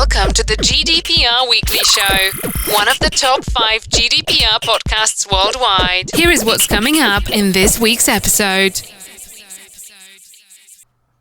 Welcome to the GDPR Weekly Show, one of the top 5 GDPR podcasts worldwide. Here is what's coming up in this week's episode.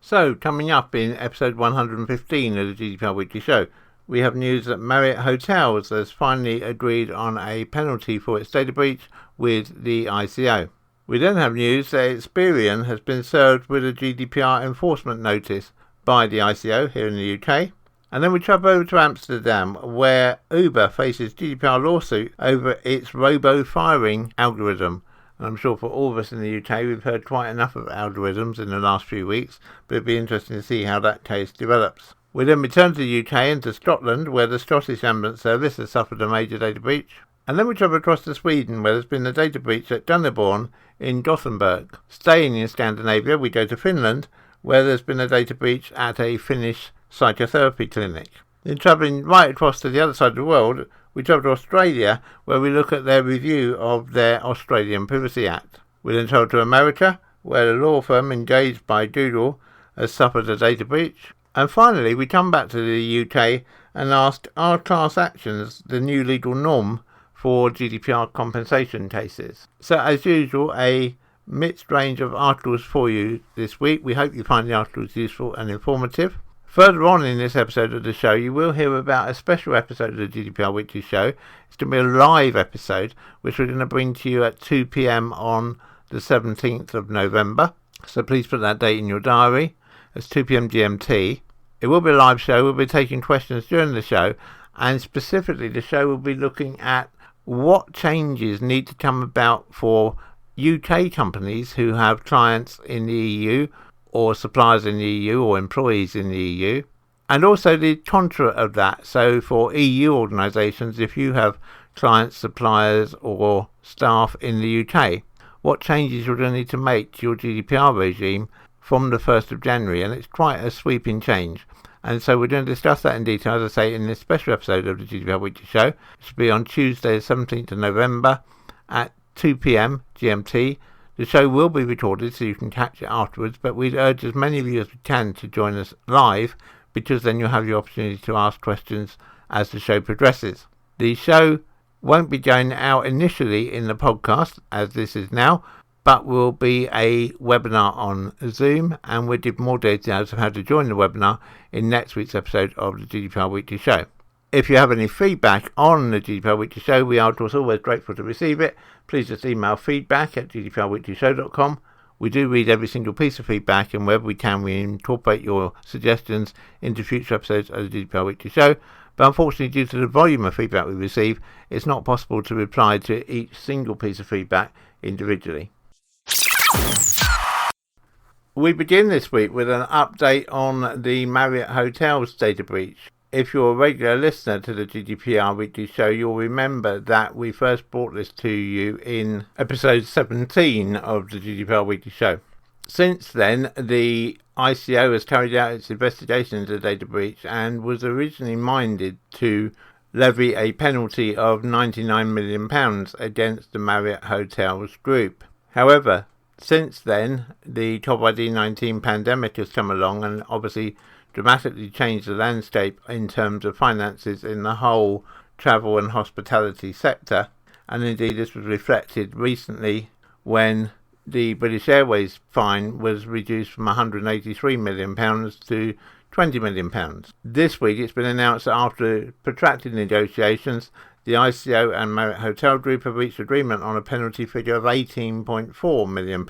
So, coming up in episode 115 of the GDPR Weekly Show, we have news that Marriott Hotels has finally agreed on a penalty for its data breach with the ICO. We then have news that Experian has been served with a GDPR Enforcement Notice by the ICO here in the UK. And then we travel over to Amsterdam, where Uber faces GDPR lawsuit over its robo-profiling algorithm. And I'm sure for all of us in the UK, we've heard quite enough of algorithms in the last few weeks, but it'd be interesting to see how that case develops. We then return to the UK and to Scotland, where the Scottish Ambulance Service has suffered a major data breach. And then we travel across to Sweden, where there's been a data breach at Gothenberg in Gothenburg. Staying in Scandinavia, we go to Finland, where there's been a data breach at a Finnish psychotherapy clinic. Then travelling right across to the other side of the world, we travel to Australia, where we look at their review of their Australian Privacy Act. We then travel to America, where the law firm engaged by Google has suffered a data breach. And finally, we come back to the UK and ask, are class actions the new legal norm for GDPR compensation cases? So as usual, a mixed range of articles for you this week. We hope you find the articles useful and informative. Further on in this episode of the show, you will hear about a special episode of the GDPR Weekly Show. It's going to be a live episode, which we're going to bring to you at 2 p.m. on the 17th of November. So please put that date in your diary. It's 2 p.m. GMT. It will be a live show. We'll be taking questions during the show. And specifically, the show will be looking at what changes need to come about for UK companies who have clients in the EU, or suppliers in the EU, or employees in the EU, and also the contra of that. So for EU organisations, if you have clients, suppliers or staff in the UK, what changes you're going to need to make to your GDPR regime from the 1st of January, and it's quite a sweeping change. And so we're going to discuss that in detail, as I say, in this special episode of the GDPR Weekly Show. It will be on Tuesday the 17th of November at 2 p.m. GMT. The show will be recorded so you can catch it afterwards, but we'd urge as many of you as we can to join us live, because then you'll have the opportunity to ask questions as the show progresses. The show won't be going out initially in the podcast, as this is now, but will be a webinar on Zoom, and we'll give more details of how to join the webinar in next week's episode of the GDPR Weekly Show. If you have any feedback on the GDPR Weekly Show, we are of course always grateful to receive it. Please just email feedback@gdprweeklyshow.com. We do read every single piece of feedback, and wherever we can, we incorporate your suggestions into future episodes of the GDPR Weekly Show. But unfortunately, due to the volume of feedback we receive, it's not possible to reply to each single piece of feedback individually. We begin this week with an update on the Marriott Hotels data breach. If you're a regular listener to the GDPR Weekly Show, you'll remember that we first brought this to you in episode 17 of the GDPR Weekly Show. Since then, the ICO has carried out its investigation into the data breach and was originally minded to levy a penalty of £99 million against the Marriott Hotels Group. However, since then, the COVID-19 pandemic has come along and obviously dramatically changed the landscape in terms of finances in the whole travel and hospitality sector. And indeed, this was reflected recently when the British Airways fine was reduced from £183 million to £20 million. This week, it's been announced that after protracted negotiations, the ICO and Marriott Hotel Group have reached agreement on a penalty figure of £18.4 million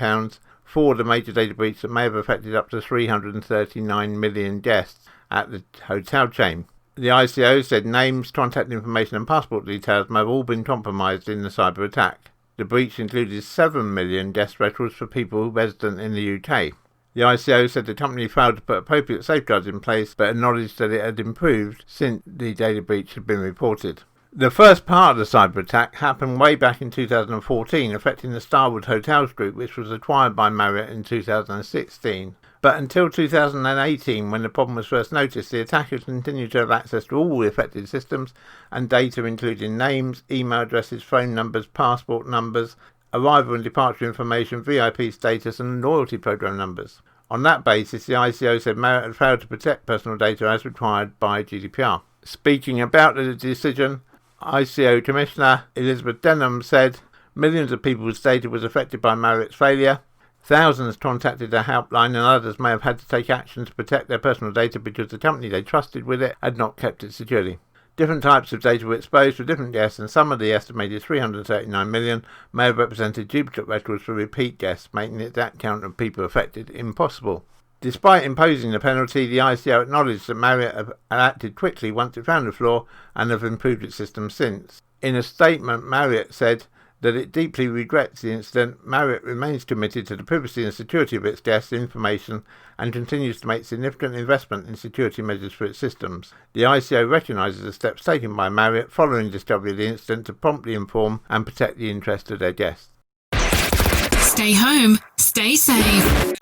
for the major data breach that may have affected up to 339 million guests at the hotel chain. The ICO said names, contact information and passport details may have all been compromised in the cyber attack. The breach included 7 million guest records for people resident in the UK. The ICO said the company failed to put appropriate safeguards in place, but acknowledged that it had improved since the data breach had been reported. The first part of the cyber attack happened way back in 2014, affecting the Starwood Hotels Group, which was acquired by Marriott in 2016. But until 2018, when the problem was first noticed, the attackers continued to have access to all the affected systems and data, including names, email addresses, phone numbers, passport numbers, arrival and departure information, VIP status and loyalty program numbers. On that basis, the ICO said Marriott had failed to protect personal data as required by GDPR. Speaking about the decision, ICO Commissioner Elizabeth Denham said, "Millions of people's data was affected by Marriott's failure. Thousands contacted their helpline and others may have had to take action to protect their personal data because the company they trusted with it had not kept it securely. Different types of data were exposed for different guests, and some of the estimated 339 million may have represented duplicate records for repeat guests, making it that count of people affected impossible." Despite imposing the penalty, the ICO acknowledged that Marriott had acted quickly once it found the flaw and have improved its system since. In a statement, Marriott said that it deeply regrets the incident. Marriott remains committed to the privacy and security of its guests' information and continues to make significant investment in security measures for its systems. The ICO recognises the steps taken by Marriott following discovery of the incident to promptly inform and protect the interests of their guests. Stay home, stay safe.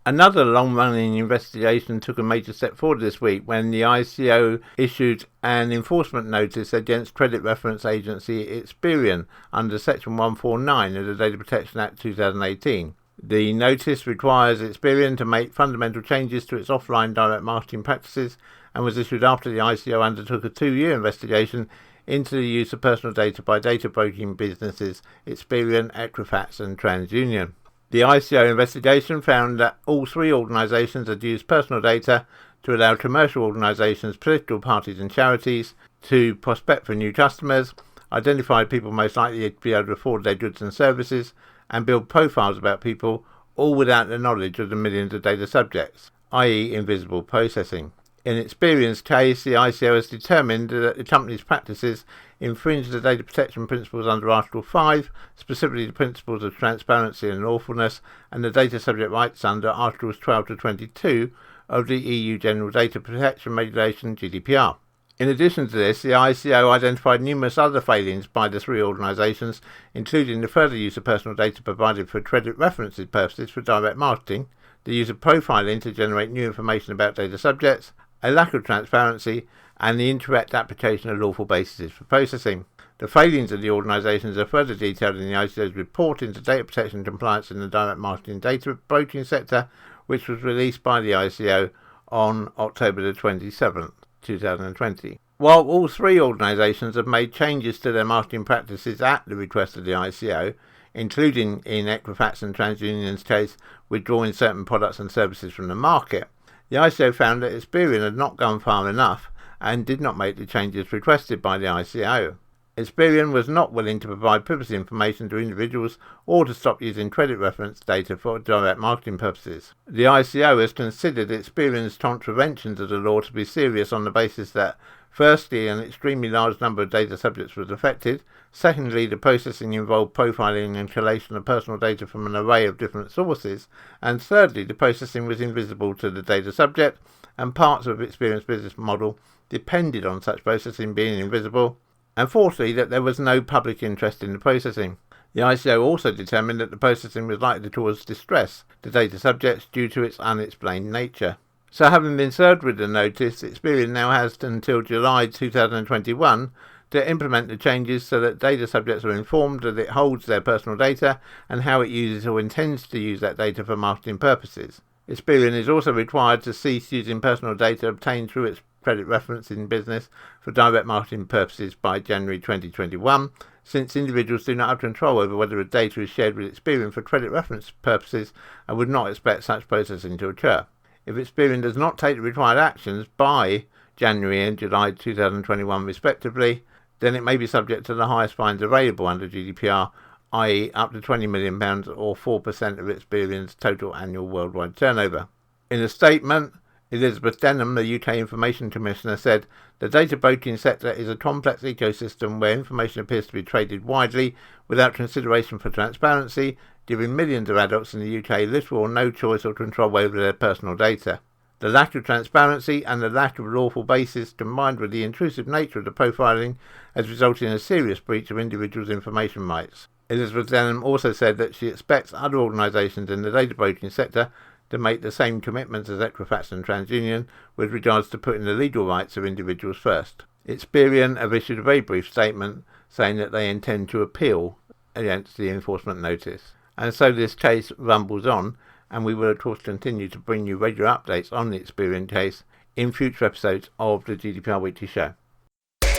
Another long-running investigation took a major step forward this week when the ICO issued an enforcement notice against credit reference agency Experian under Section 149 of the Data Protection Act 2018. The notice requires Experian to make fundamental changes to its offline direct marketing practices and was issued after the ICO undertook a 2-year investigation into the use of personal data by data broking businesses Experian, Equifax and TransUnion. The ICO investigation found that all 3 organisations had used personal data to allow commercial organisations, political parties and charities to prospect for new customers, identify people most likely to be able to afford their goods and services, and build profiles about people, all without the knowledge of the millions of data subjects, i.e. invisible processing. In Experian's case, the ICO has determined that the company's practices infringe the data protection principles under Article 5, specifically the principles of transparency and lawfulness, and the data subject rights under Articles 12 to 22 of the EU General Data Protection Regulation (GDPR). In addition to this, the ICO identified numerous other failings by the 3 organisations, including the further use of personal data provided for credit references purposes for direct marketing, the use of profiling to generate new information about data subjects, a lack of transparency, and the incorrect application of lawful bases for processing. The failings of the organisations are further detailed in the ICO's report into data protection compliance in the direct marketing data broking sector, which was released by the ICO on October the 27th, 2020. While all 3 organisations have made changes to their marketing practices at the request of the ICO, including in Equifax and TransUnion's case withdrawing certain products and services from the market, the ICO found that Experian had not gone far enough and did not make the changes requested by the ICO. Experian was not willing to provide privacy information to individuals or to stop using credit reference data for direct marketing purposes. The ICO has considered Experian's contraventions of the law to be serious on the basis that, firstly, an extremely large number of data subjects was affected, secondly, the processing involved profiling and collation of personal data from an array of different sources, and thirdly, the processing was invisible to the data subject, and parts of Experian's business model depended on such processing being invisible, and fourthly, that there was no public interest in the processing. The ICO also determined that the processing was likely to cause distress to data subjects due to its unexplained nature. So having been served with the notice, Experian now has until July 2021 to implement the changes so that data subjects are informed that it holds their personal data and how it uses or intends to use that data for marketing purposes. Experian is also required to cease using personal data obtained through its credit referencing business for direct marketing purposes by January 2021, since individuals do not have control over whether the data is shared with Experian for credit reference purposes and would not expect such processing to occur. If Experian does not take the required actions by January and July 2021 respectively, then it may be subject to the highest fines available under GDPR, i.e. up to £20 million or 4% of Experian's total annual worldwide turnover. In a statement, Elizabeth Denham, the UK Information Commissioner, said, "The data broking sector is a complex ecosystem where information appears to be traded widely without consideration for transparency, giving millions of adults in the UK little or no choice or control over their personal data. The lack of transparency and the lack of lawful basis, combined with the intrusive nature of the profiling, has resulted in a serious breach of individuals' information rights." Elizabeth Denham also said that she expects other organisations in the data broking sector to make the same commitments as Equifax and TransUnion with regards to putting the legal rights of individuals first. Experian have issued a very brief statement saying that they intend to appeal against the enforcement notice. And so this case rumbles on, and we will of course continue to bring you regular updates on the Experian case in future episodes of the GDPR Weekly Show.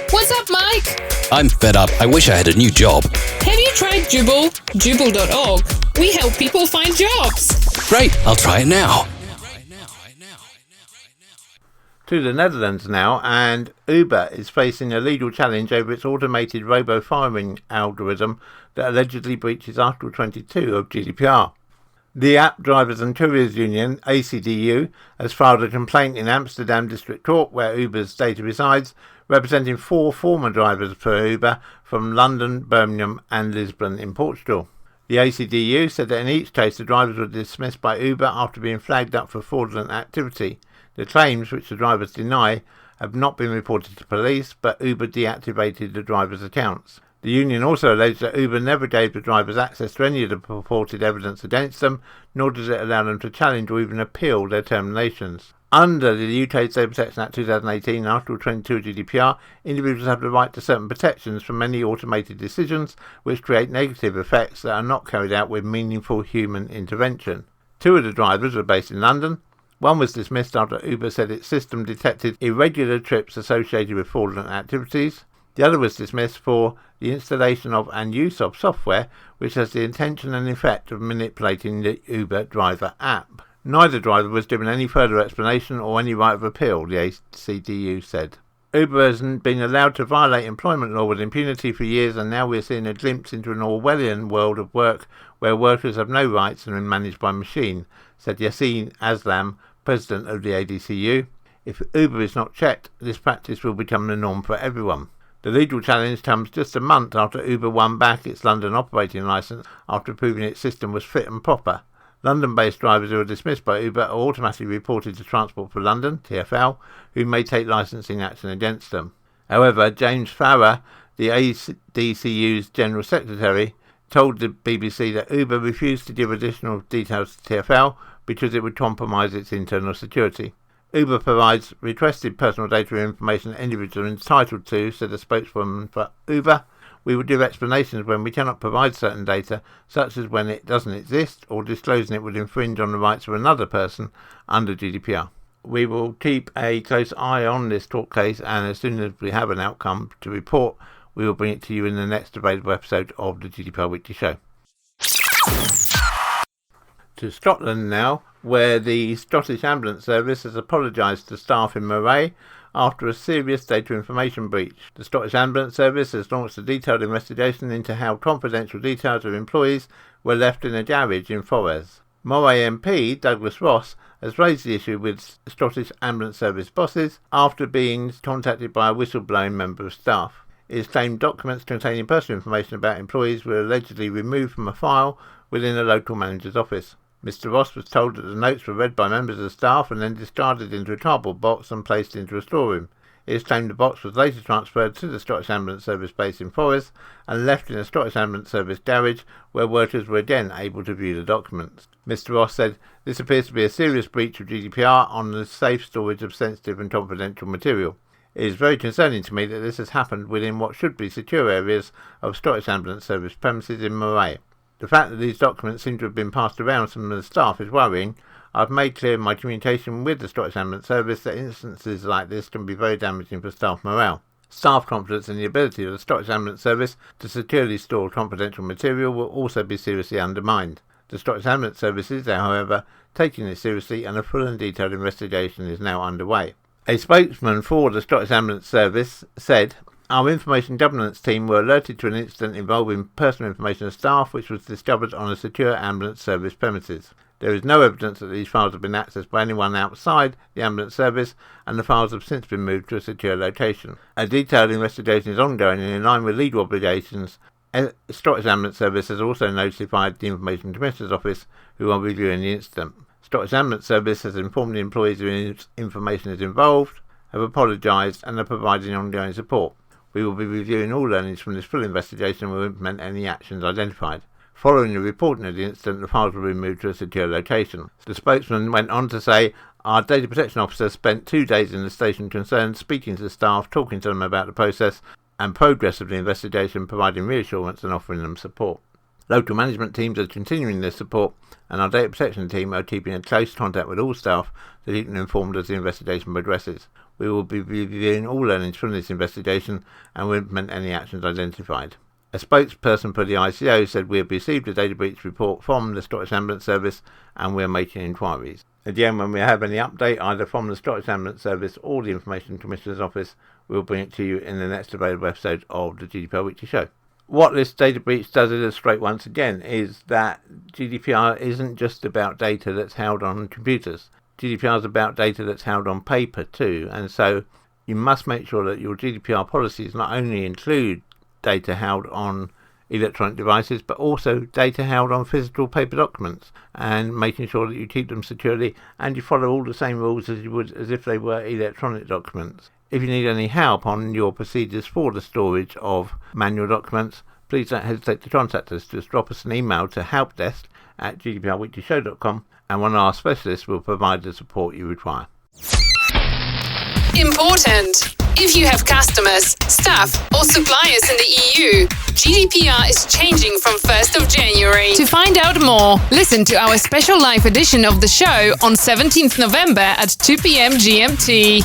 What's up, Mike? I'm fed up. I wish I had a new job. Have you tried Jubal? Jubal.org. We help people find jobs. Great, I'll try it now. To the Netherlands now, and Uber is facing a legal challenge over its automated robo-filing algorithm that allegedly breaches Article 22 of GDPR. The App Drivers and Couriers Union, ACDU, has filed a complaint in Amsterdam District Court, where Uber's data resides, representing 4 former drivers for Uber from London, Birmingham and Lisbon in Portugal. The ACDU said that in each case the drivers were dismissed by Uber after being flagged up for fraudulent activity. The claims, which the drivers deny, have not been reported to police, but Uber deactivated the drivers' accounts. The union also alleged that Uber never gave the drivers access to any of the purported evidence against them, nor does it allow them to challenge or even appeal their terminations. Under the UK's Data Protection Act 2018, Article 22 of GDPR, individuals have the right to certain protections from any automated decisions which create negative effects that are not carried out with meaningful human intervention. 2 of the drivers were based in London. One was dismissed after Uber said its system detected irregular trips associated with fraudulent activities. The other was dismissed for the installation of and use of software which has the intention and effect of manipulating the Uber driver app. Neither driver was given any further explanation or any right of appeal, the ACDU said. Uber has been allowed to violate employment law with impunity for years, and now we're seeing a glimpse into an Orwellian world of work where workers have no rights and are managed by machine, said Yassine Aslam, president of the ADCU. If Uber is not checked, this practice will become the norm for everyone. The legal challenge comes just a month after Uber won back its London operating licence after proving its system was fit and proper. London-based drivers who are dismissed by Uber are automatically reported to Transport for London, TfL, who may take licensing action against them. However, James Farrer, the ADCU's General Secretary, told the BBC that Uber refused to give additional details to TfL because it would compromise its internal security. Uber provides requested personal data information that individuals are entitled to, said a spokeswoman for Uber. We will give explanations when we cannot provide certain data, such as when it doesn't exist or disclosing it would infringe on the rights of another person under GDPR. We will keep a close eye on this court case, and as soon as we have an outcome to report, we will bring it to you in the next available episode of the GDPR Weekly Show. To Scotland now, where the Scottish Ambulance Service has apologised to staff in Marriott after a serious data information breach. The Scottish Ambulance Service has launched a detailed investigation into how confidential details of employees were left in a garage in Forres. Moray MP Douglas Ross has raised the issue with Scottish Ambulance Service bosses after being contacted by a whistleblowing member of staff. It is claimed documents containing personal information about employees were allegedly removed from a file within a local manager's office. Mr. Ross was told that the notes were read by members of staff and then discarded into a cardboard box and placed into a storeroom. It is claimed the box was later transferred to the Scottish Ambulance Service base in Forres and left in a Scottish Ambulance Service garage where workers were again able to view the documents. Mr. Ross said, "This appears to be a serious breach of GDPR on the safe storage of sensitive and confidential material. It is very concerning to me that this has happened within what should be secure areas of Scottish Ambulance Service premises in Moray. The fact that these documents seem to have been passed around some of the staff is worrying. I've made clear in my communication with the Scottish Ambulance Service that instances like this can be very damaging for staff morale. Staff confidence in the ability of the Scottish Ambulance Service to securely store confidential material will also be seriously undermined. The Scottish Ambulance Service is, however, taking this seriously, and a full and detailed investigation is now underway." A spokesman for the Scottish Ambulance Service said, "Our information governance team were alerted to an incident involving personal information of staff which was discovered on a secure ambulance service premises. There is no evidence that these files have been accessed by anyone outside the ambulance service, and the files have since been moved to a secure location. A detailed investigation is ongoing, and in line with legal obligations, the Scottish Ambulance Service has also notified the Information Commissioner's Office, who are reviewing the incident. Scottish Ambulance Service has informed the employees whose information is involved, have apologised, and are providing ongoing support. We will be reviewing all learnings from this full investigation and will implement any actions identified. Following the reporting of the incident, the files were moved to a secure location." The spokesman went on to say, "Our data protection officer spent 2 days in the station concerned, speaking to the staff, talking to them about the process and progress of the investigation, providing reassurance and offering them support." Local management teams are continuing their support, and our data protection team are keeping in close contact with all staff to keep them informed as the investigation progresses. We will be reviewing all learnings from this investigation and will implement any actions identified. A spokesperson for the ICO said we have received a data breach report from the Scottish Ambulance Service and we are making inquiries. Again, when we have any update either from the Scottish Ambulance Service or the Information Commissioner's Office, we'll bring it to you in the next available episode of the GDPR Weekly Show. What this data breach does illustrate once again is that GDPR isn't just about data that's held on computers. GDPR is about data that's held on paper too, and so you must make sure that your GDPR policies not only include data held on electronic devices, but also data held on physical paper documents, and making sure that you keep them securely and you follow all the same rules as you would as if they were electronic documents. If you need any help on your procedures for the storage of manual documents, please don't hesitate to contact us. Just drop us an email to helpdesk@gdprweeklyshow.com and one of our specialists will provide the support you require. Important! If you have customers, staff, or suppliers in the EU, GDPR is changing from 1st of January. To find out more, listen to our special live edition of the show on 17th November at 2 p.m. GMT.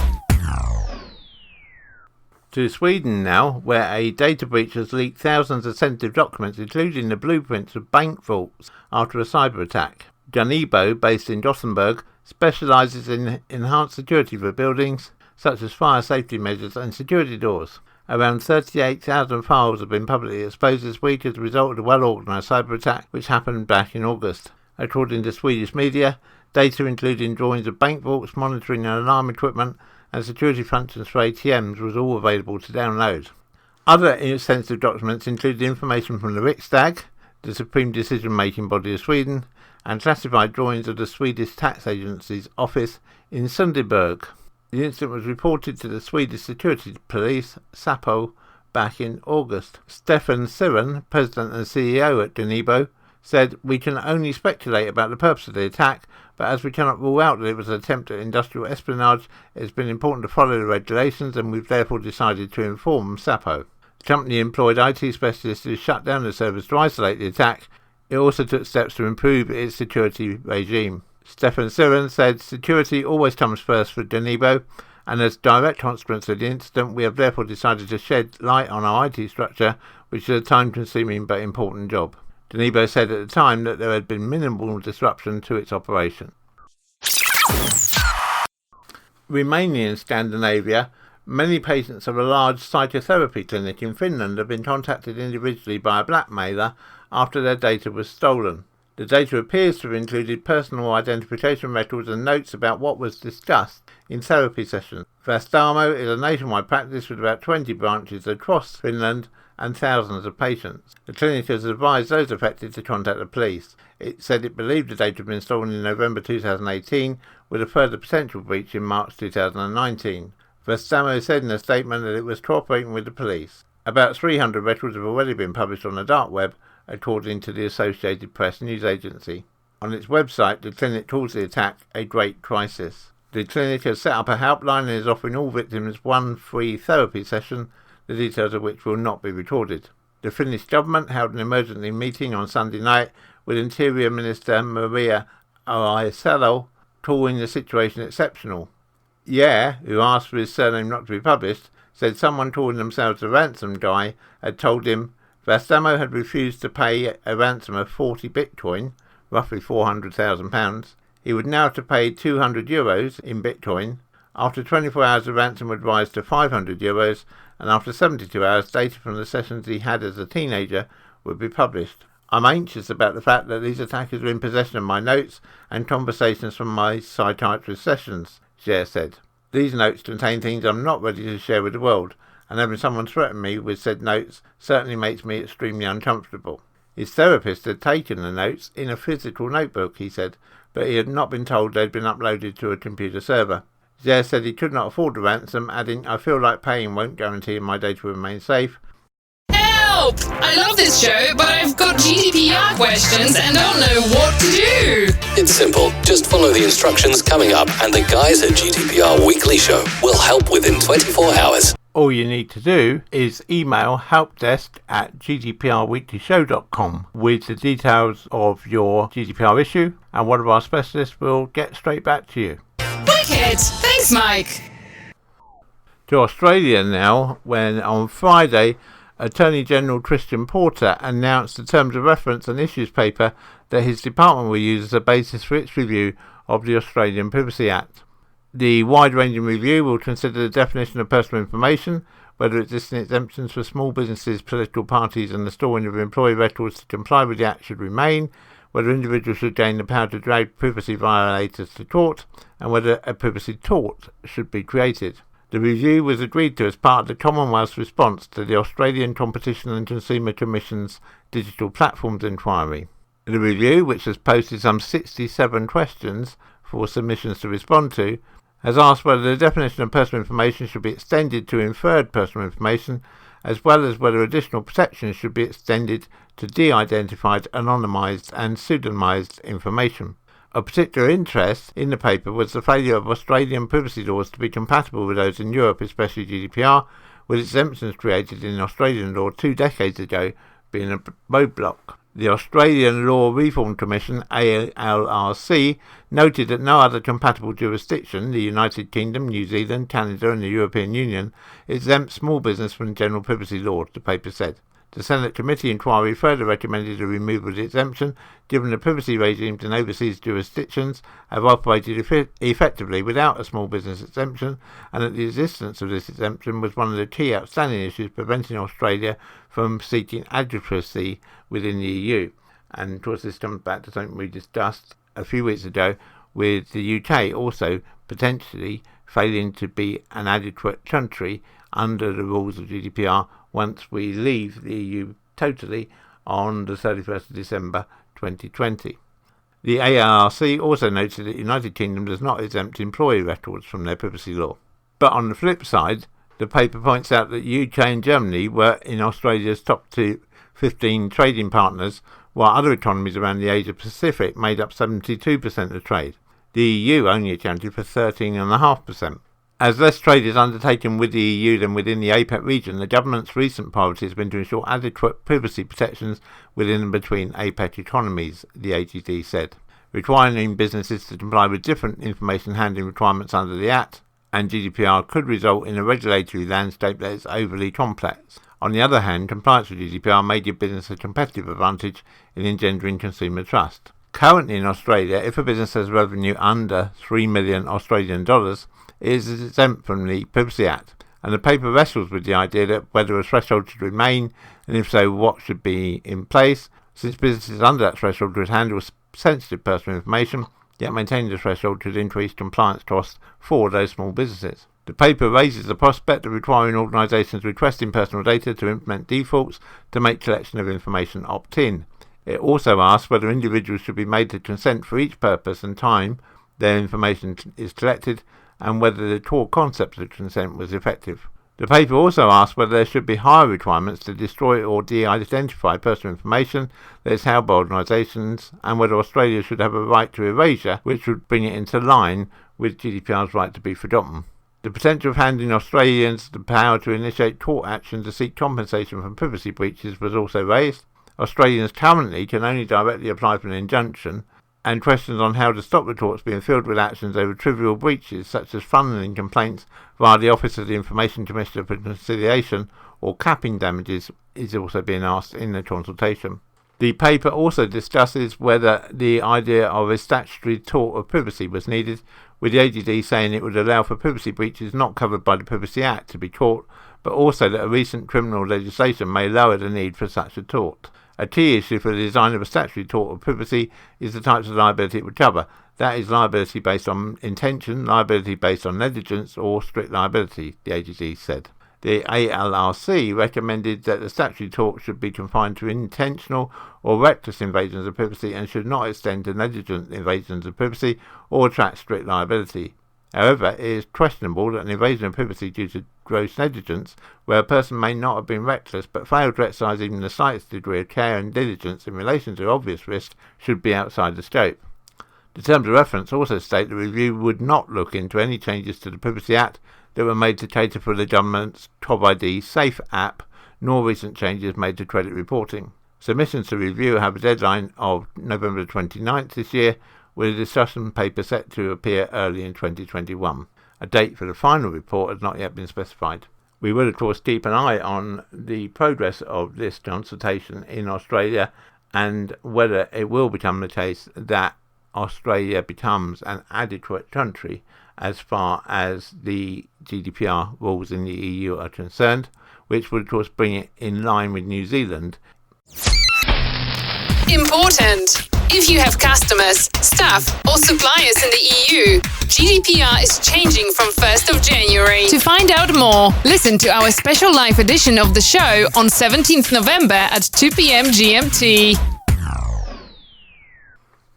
To Sweden now, where a data breach has leaked thousands of sensitive documents, including the blueprints of bank vaults after a cyber attack. Janibo, based in Gothenberg, specialises in enhanced security for buildings, such as fire safety measures and security doors. Around 38,000 files have been publicly exposed this week as a result of the well-organised cyber attack which happened back in August. According to Swedish media, data including drawings of bank vaults, monitoring and alarm equipment and security functions for ATMs was all available to download. Other sensitive documents include information from the Riksdag, the supreme decision-making body of Sweden, and classified drawings of the Swedish Tax Agency's office in Sundbyberg. The incident was reported to the Swedish security police, SAPO, back in August. Stefan Siren, president and CEO at Janibo, said, "We can only speculate about the purpose of the attack, but as we cannot rule out that it was an attempt at industrial espionage, it has been important to follow the regulations and we've therefore decided to inform SAPO." The company employed IT specialists to shut down the service to isolate the attack. It also took steps to improve its security regime. Stefan Siren said, "Security always comes first for Janibo, and as a direct consequence of the incident, we have therefore decided to shed light on our IT structure, which is a time-consuming but important job." Janibo said at the time that there had been minimal disruption to its operation. Remaining in Scandinavia, many patients of a large psychotherapy clinic in Finland have been contacted individually by a blackmailer after their data was stolen. The data appears to have included personal identification records and notes about what was discussed in therapy sessions. Vastaamo is a nationwide practice with about 20 branches across Finland and thousands of patients. The clinic has advised those affected to contact the police. It said it believed the data had been stolen in November 2018, with a further potential breach in March 2019. Vastaamo said in a statement that it was cooperating with the police. About 300 records have already been published on the dark web, according to the Associated Press news agency. On its website, the clinic calls the attack a great crisis. The clinic has set up a helpline and is offering all victims one free therapy session, the details of which will not be recorded. The Finnish government held an emergency meeting on Sunday night with Interior Minister Maria Ohisalo calling the situation exceptional. Yeh, who asked for his surname not to be published, said someone calling themselves the ransom guy had told him Vastaamo had refused to pay a ransom of 40 Bitcoin, roughly £400,000. He would now have to pay €200 in Bitcoin. After 24 hours, the ransom would rise to €500, and after 72 hours, data from the sessions he had as a teenager would be published. I'm anxious about the fact that these attackers are in possession of my notes and conversations from my psychiatrist sessions, Cher said. These notes contain things I'm not ready to share with the world, and having someone threaten me with said notes certainly makes me extremely uncomfortable. His therapist had taken the notes in a physical notebook, he said, but he had not been told they'd been uploaded to a computer server. Zer said he could not afford the ransom, adding, "I feel like paying won't guarantee my data will remain safe." Help! I love this show, but I've got GDPR questions and don't know what to do. It's simple. Just follow the instructions coming up and the guys at GDPR Weekly Show will help within 24 hours. All you need to do is email helpdesk@gdprweeklyshow.com with the details of your GDPR issue, and one of our specialists will get straight back to you. Wicked! Thanks, Mike. To Australia now, when on Friday, Attorney General Christian Porter announced the Terms of Reference and Issues paper that his department will use as a basis for its review of the Australian Privacy Act. The wide-ranging review will consider the definition of personal information, whether existing exemptions for small businesses, political parties and the storing of employee records to comply with the Act should remain, whether individuals should gain the power to drag privacy violators to court, and whether a privacy tort should be created. The review was agreed to as part of the Commonwealth's response to the Australian Competition and Consumer Commission's Digital Platforms Inquiry. The review, which has posted some 67 questions for submissions to respond to, has asked whether the definition of personal information should be extended to inferred personal information, as well as whether additional protections should be extended to de-identified, anonymised and pseudonymised information. Of particular interest in the paper was the failure of Australian privacy laws to be compatible with those in Europe, especially GDPR, with exemptions created in Australian law 2 decades ago being a roadblock. The Australian Law Reform Commission, ALRC, noted that no other compatible jurisdiction, the United Kingdom, New Zealand, Canada and the European Union, exempts small business from general privacy law, the paper said. The Senate Committee inquiry further recommended the removal of the exemption, given the privacy regimes in overseas jurisdictions have operated effectively without a small business exemption, and that the existence of this exemption was one of the key outstanding issues preventing Australia from seeking adequacy within the EU. And of course this comes back to something we discussed a few weeks ago with the UK also potentially failing to be an adequate country under the rules of GDPR once we leave the EU totally on the 31st of December 2020. The ARC also noted that the United Kingdom does not exempt employee records from their privacy law. But on the flip side, the paper points out that UK and Germany were in Australia's top 15 trading partners, while other economies around the Asia Pacific made up 72% of trade. The EU only accounted for 13.5%. As less trade is undertaken with the EU than within the APEC region, the government's recent priority has been to ensure adequate privacy protections within and between APEC economies, the AGD said. Requiring businesses to comply with different information handling requirements under the Act and GDPR could result in a regulatory landscape that is overly complex. On the other hand, compliance with GDPR may give business a competitive advantage in engendering consumer trust. Currently in Australia, if a business has revenue under $3 million Australian dollars, it is exempt from the Privacy Act, and the paper wrestles with the idea that whether a threshold should remain, and if so, what should be in place, since businesses under that threshold could handle sensitive personal information, yet maintaining the threshold could increase compliance costs for those small businesses. The paper raises the prospect of requiring organisations requesting personal data to implement defaults to make collection of information opt-in. It also asks whether individuals should be made to consent for each purpose and time their information is collected, and whether the core concept of consent was effective. The paper also asks whether there should be higher requirements to destroy or de-identify personal information that is held by organisations, and whether Australia should have a right to erasure, which would bring it into line with GDPR's right to be forgotten. The potential of handing Australians the power to initiate court action to seek compensation from privacy breaches was also raised. Australians currently can only directly apply for an injunction, and questions on how to stop the courts being filled with actions over trivial breaches, such as funneling complaints via the Office of the Information Commissioner for Conciliation or capping damages, is also being asked in the consultation. The paper also discusses whether the idea of a statutory tort of privacy was needed, with the AGD saying it would allow for privacy breaches not covered by the Privacy Act to be tort, but also that a recent criminal legislation may lower the need for such a tort. A key issue for the design of a statutory tort of privacy is the types of liability it would cover. That is liability based on intention, liability based on negligence, or strict liability, the AGD said. The ALRC recommended that the statutory tort should be confined to intentional or reckless invasions of privacy and should not extend to negligent invasions of privacy or attract strict liability. However, it is questionable that an invasion of privacy due to gross negligence, where a person may not have been reckless but failed to exercise even the slightest degree of care and diligence in relation to obvious risk, should be outside the scope. The terms of reference also state the review would not look into any changes to the Privacy Act that were made to cater for the government's TOB ID Safe app, nor recent changes made to credit reporting. Submissions to review have a deadline of November 29th this year, with a discussion paper set to appear early in 2021. A date for the final report has not yet been specified. We will, of course, keep an eye on the progress of this consultation in Australia and whether it will become the case that Australia becomes an adequate country as far as the GDPR rules in the EU are concerned, which would, of course, bring it in line with New Zealand. Important! If you have customers, staff, or suppliers in the EU, GDPR is changing from 1st of January. To find out more, listen to our special live edition of the show on 17th November at 2 p.m. GMT.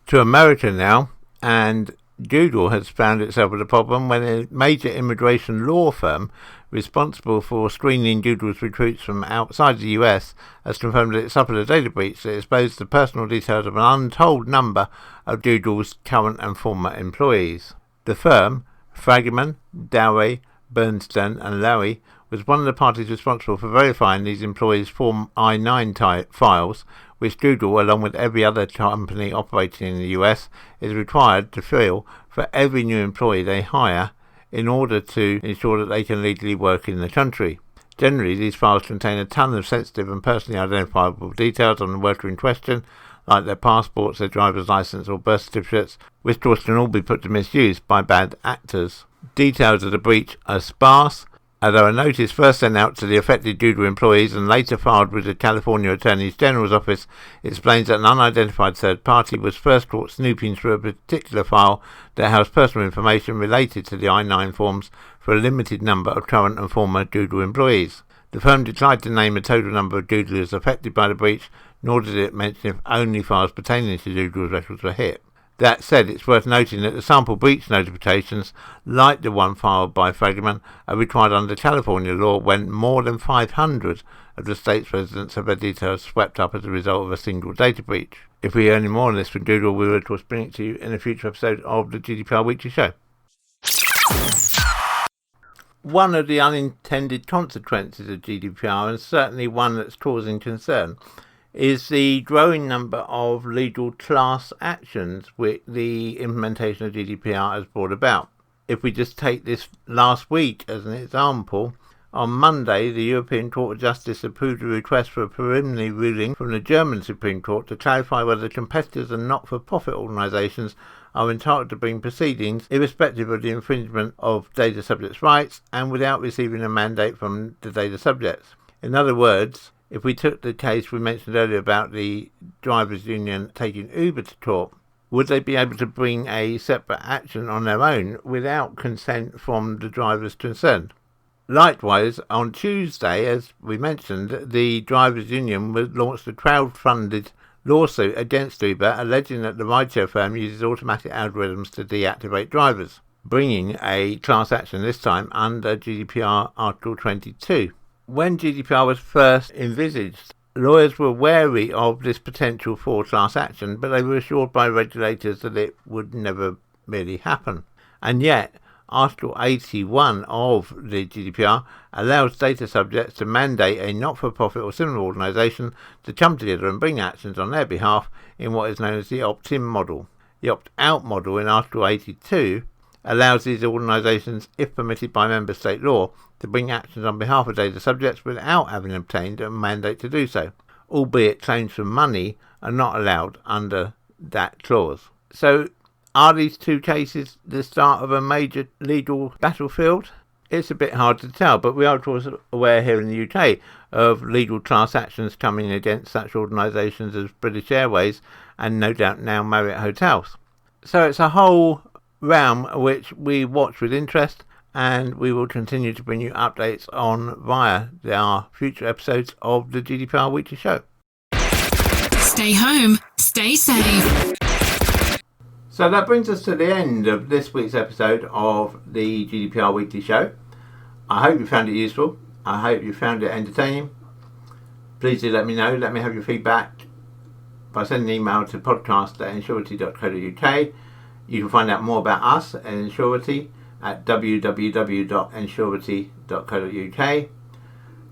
To America now, and Google has found itself with a problem when a major immigration law firm responsible for screening Google's recruits from outside the US has confirmed that it suffered a data breach that exposed the personal details of an untold number of Google's current and former employees. The firm, Fragman, Dowie, Bernstein and Lowy, was one of the parties responsible for verifying these employees' Form I-9 files, which Google, along with every other company operating in the US, is required to fill for every new employee they hire in order to ensure that they can legally work in the country. Generally, these files contain a ton of sensitive and personally identifiable details on the worker in question, like their passports, their driver's license or birth certificates, which of course can all be put to misuse by bad actors. Details of the breach are sparse, although a notice first sent out to the affected Google employees and later filed with the California Attorney General's office explains that an unidentified third party was first caught snooping through a particular file that housed personal information related to the I-9 forms for a limited number of current and former Google employees. The firm declined to name a total number of Googlers affected by the breach, nor did it mention if only files pertaining to Google's records were hit. That said, it's worth noting that the sample breach notifications, like the one filed by Fragman, are required under California law when more than 500 of the state's residents have their details swept up as a result of a single data breach. If we hear any more on this from Google, we will of course bring it to you in a future episode of the GDPR Weekly Show. One of the unintended consequences of GDPR, and certainly one that's causing concern, is the growing number of legal class actions which the implementation of GDPR has brought about. If we just take this last week as an example, on Monday the European Court of Justice approved a request for a preliminary ruling from the German Supreme Court to clarify whether competitors and not-for-profit organisations are entitled to bring proceedings irrespective of the infringement of data subjects' rights and without receiving a mandate from the data subjects. In other words, if we took the case we mentioned earlier about the drivers' union taking Uber to court, would they be able to bring a separate action on their own without consent from the drivers concerned? Likewise, on Tuesday, as we mentioned, the drivers' union launched a crowd-funded lawsuit against Uber, alleging that the rideshare firm uses automatic algorithms to deactivate drivers, bringing a class action this time under GDPR Article 22. When GDPR was first envisaged, lawyers were wary of this potential for class action, but they were assured by regulators that it would never really happen. And yet, Article 81 of the GDPR allows data subjects to mandate a not-for-profit or similar organisation to come together and bring actions on their behalf in what is known as the opt-in model. The opt-out model in Article 82 allows these organisations, if permitted by member state law, to bring actions on behalf of data subjects without having obtained a mandate to do so, albeit claims for money are not allowed under that clause. So, are these two cases the start of a major legal battlefield? It's a bit hard to tell, but we are of course aware here in the UK of legal class actions coming against such organisations as British Airways and no doubt now Marriott Hotels. So it's a whole realm which we watch with interest, and we will continue to bring you updates on via our future episodes of the GDPR Weekly Show. Stay home, stay safe. So that brings us to the end of this week's episode of the GDPR Weekly Show. I hope you found it useful. I hope you found it entertaining. Please do let me know. Let me have your feedback by sending an email to podcast@insurity.co.uk. You can find out more about us at Insurity at www.insurity.co.uk.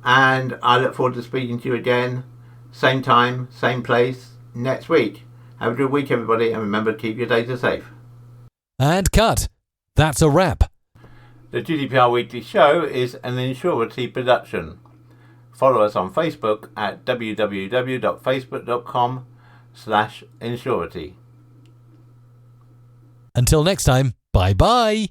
And I look forward to speaking to you again, same time, same place, next week. Have a good week, everybody, and remember to keep your data safe. And cut. That's a wrap. The GDPR Weekly Show is an Insurity production. Follow us on Facebook at www.facebook.com/Insurity. Until next time, bye-bye.